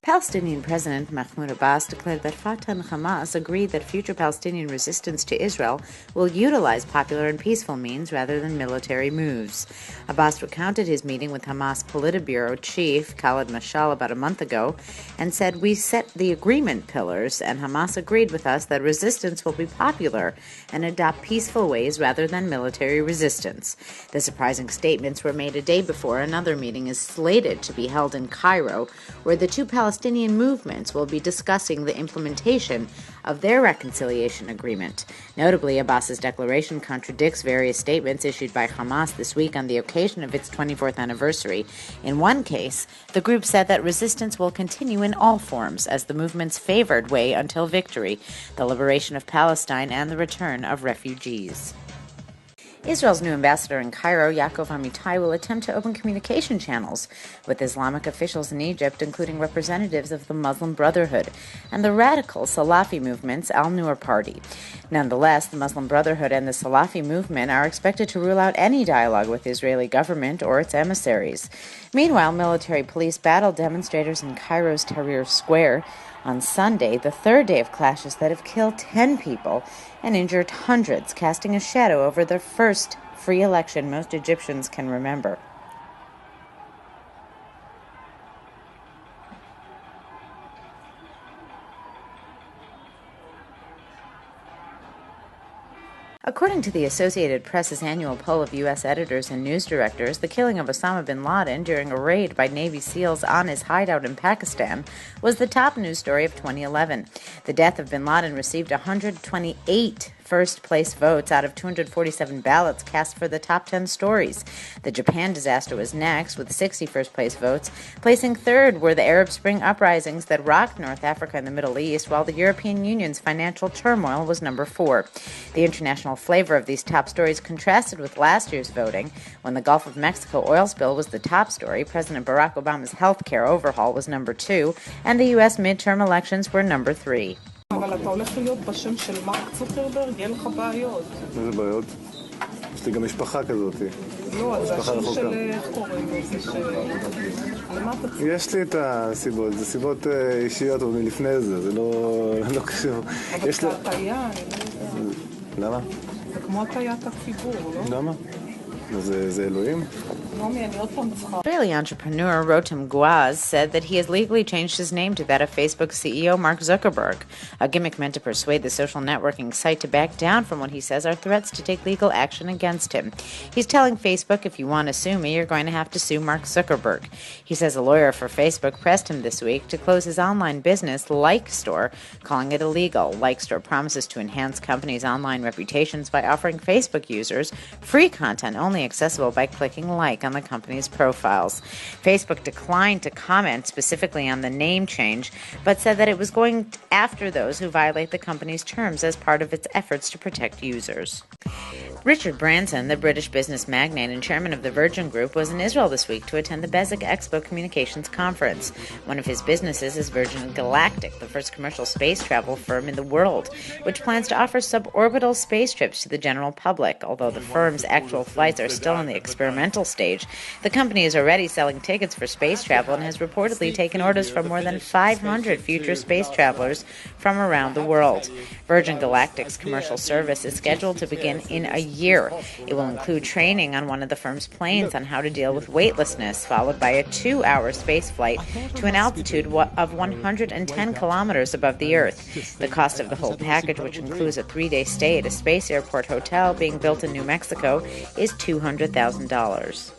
Palestinian President Mahmoud Abbas declared that Fatah and Hamas agreed that future Palestinian resistance to Israel will utilize popular and peaceful means rather than military moves. Abbas recounted his meeting with Hamas Politburo chief Khaled Mashal about a month ago and said, "We set the agreement pillars, and Hamas agreed with us that resistance will be popular and adopt peaceful ways rather than military resistance." The surprising statements were made a day before another meeting is slated to be held in Cairo, where the two Palestinian movements will be discussing the implementation of their reconciliation agreement. Notably, Abbas's declaration contradicts various statements issued by Hamas this week on the occasion of its 24th anniversary. In one case, the group said that resistance will continue in all forms as the movement's favored way until victory, the liberation of Palestine, and the return of refugees. Israel's new ambassador in Cairo, Yaakov Amitai, will attempt to open communication channels with Islamic officials in Egypt, including representatives of the Muslim Brotherhood and the radical Salafi movement's Al-Noor party. Nonetheless, the Muslim Brotherhood and the Salafi movement are expected to rule out any dialogue with the Israeli government or its emissaries. Meanwhile, military police battled demonstrators in Cairo's Tahrir Square on Sunday, the third day of clashes that have killed 10 people and injured hundreds, casting a shadow over the first free election most Egyptians can remember. According to the Associated Press's annual poll of U.S. editors and news directors, the killing of Osama bin Laden during a raid by Navy SEALs on his hideout in Pakistan was the top news story of 2011. The death of bin Laden received 128 first-place votes out of 247 ballots cast for the top 10 stories. The Japan disaster was next, with 60 first-place votes. Placing third were the Arab Spring uprisings that rocked North Africa and the Middle East, while the European Union's financial turmoil was number 4. The international flavor of these top stories contrasted with last year's voting, when the Gulf of Mexico oil spill was the top story, President Barack Obama's health care overhaul was number 2, and the U.S. midterm elections were number 3. אבל אתה הולך להיות בשם של מרק צוקרברג, יהיה לך בעיות. איזה בעיות? יש לי גם משפחה כזאת. לא, זה השם של איך קוראים לו, למה אתה צריך? יש לי את הסיבות, זה סיבות אישיות עוד מלפני זה לא קשור. אבל זה הטעיה, למה? זה כמו הטעיית הציבור, לא? למה? זה אלוהים? Israeli entrepreneur Rotem Guaz said that he has legally changed his name to that of Facebook CEO Mark Zuckerberg, a gimmick meant to persuade the social networking site to back down from what he says are threats to take legal action against him. He's telling Facebook, "If you want to sue me, you're going to have to sue Mark Zuckerberg." He says a lawyer for Facebook pressed him this week to close his online business, Like Store, calling it illegal. Like Store promises to enhance companies' online reputations by offering Facebook users free content only accessible by clicking like on the company's profiles. Facebook declined to comment specifically on the name change, but said that it was going after those who violate the company's terms as part of its efforts to protect users. Richard Branson, the British business magnate and chairman of the Virgin Group, was in Israel this week to attend the Bezik Expo Communications Conference. One of his businesses is Virgin Galactic, the first commercial space travel firm in the world, which plans to offer suborbital space trips to the general public. Although the firm's actual flights are still in the experimental stage, the company is already selling tickets for space travel and has reportedly taken orders from more than 500 future space travelers from around the world. Virgin Galactic's commercial service is scheduled to begin in a year. It will include training on one of the firm's planes on how to deal with weightlessness, followed by a 2-hour space flight to an altitude of 110 kilometers above the Earth. The cost of the whole package, which includes a 3-day stay at a space airport hotel being built in New Mexico, is $200,000.